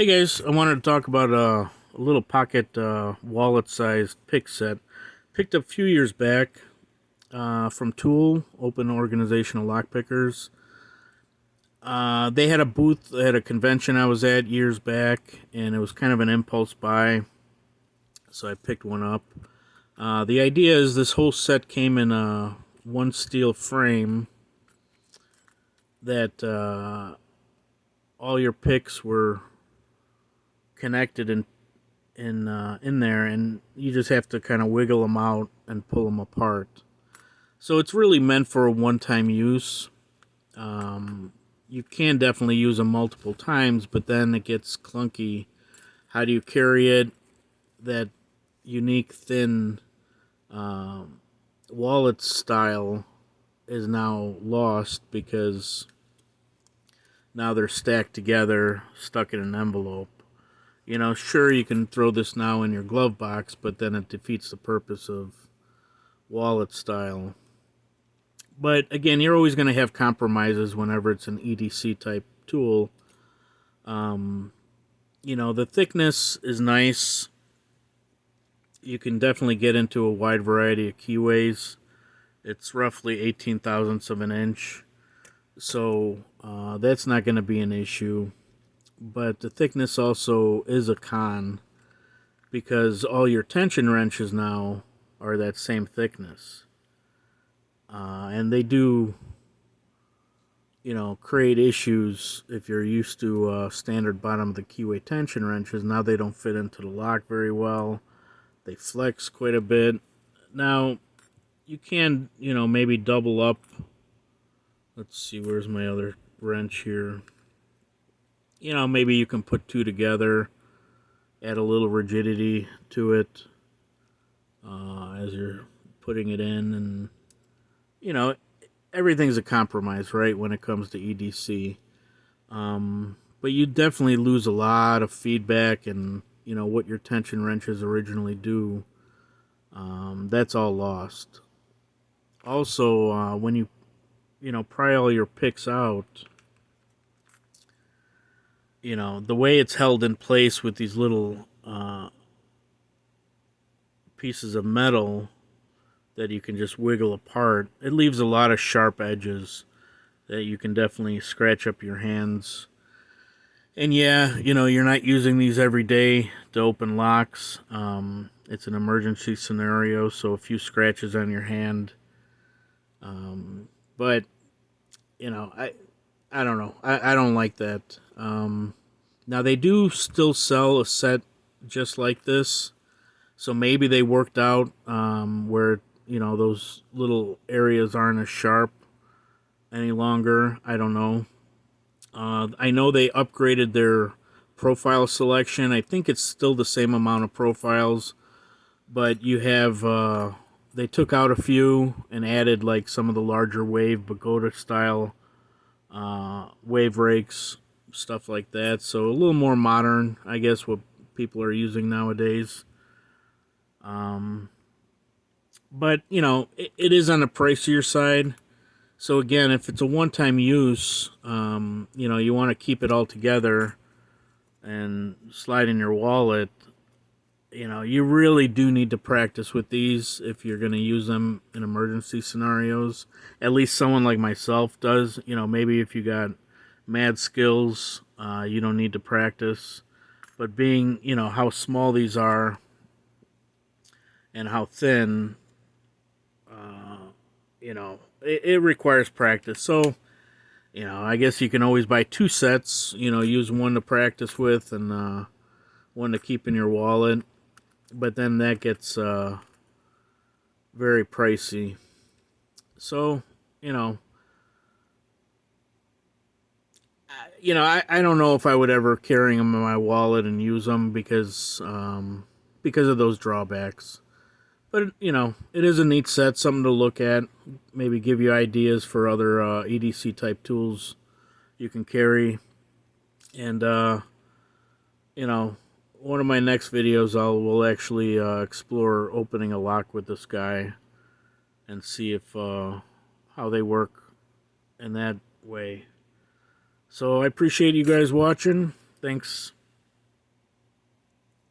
Hey guys, I wanted to talk about a little pocket wallet-sized pick set. Picked up a few years back from ToooL, Open Organization of Lockpickers. They had a booth at a convention I was at years back, and it was kind of an impulse buy, so I picked one up. The idea is this whole set came in a one steel frame that all your picks were connected in there, and you just have to kind of wiggle them out and pull them apart. So it's really meant for a one-time use. You can definitely use them multiple times, but then it gets clunky. How do you carry it? That unique thin wallet style is now lost because now they're stacked together, stuck in an envelope. You know, sure, you can throw this now in your glove box, but then it defeats the purpose of wallet style. But again, you're always going to have compromises whenever it's an EDC type tool. The thickness is nice. You can definitely get into a wide variety of keyways. It's roughly 18 thousandths of an inch, so that's not going to be an issue. But the thickness also is a con because all your tension wrenches now are that same thickness. And they do, create issues if you're used to standard bottom of the keyway tension wrenches. Now they don't fit into the lock very well. They flex quite a bit. Now, you can, maybe double up. Let's see, where's my other wrench here? Maybe you can put two together, add a little rigidity to it as you're putting it in, and everything's a compromise, right, when it comes to EDC. But you definitely lose a lot of feedback and what your tension wrenches originally do. That's all lost. Also, when you pry all your picks out, the way it's held in place with these little pieces of metal that you can just wiggle apart, it leaves a lot of sharp edges that you can definitely scratch up your hands. And yeah, you're not using these every day to open locks. It's an emergency scenario, so a few scratches on your hand. But I don't know. I don't like that. Now, they do still sell a set just like this. So maybe they worked out where, those little areas aren't as sharp any longer. I don't know. I know they upgraded their profile selection. I think it's still the same amount of profiles. But you have... they took out a few and added like some of the larger wave pagoda style wave rakes, stuff like that. So a little more modern, I guess, what people are using nowadays. But it is on the pricier side. So again, if it's a one-time use, you want to keep it all together and slide in your wallet. You really do need to practice with these if you're going to use them in emergency scenarios. At least someone like myself does. Maybe if you got mad skills, you don't need to practice. But being, how small these are and how thin, it requires practice. So, I guess you can always buy two sets, use one to practice with and one to keep in your wallet. But then that gets very pricey. So, I don't know if I would ever carry them in my wallet and use them because of those drawbacks. But, it is a neat set, something to look at. Maybe give you ideas for other EDC type tools you can carry. And, one of my next videos will actually explore opening a lock with this guy and see if how they work in that way. So I appreciate you guys watching. Thanks.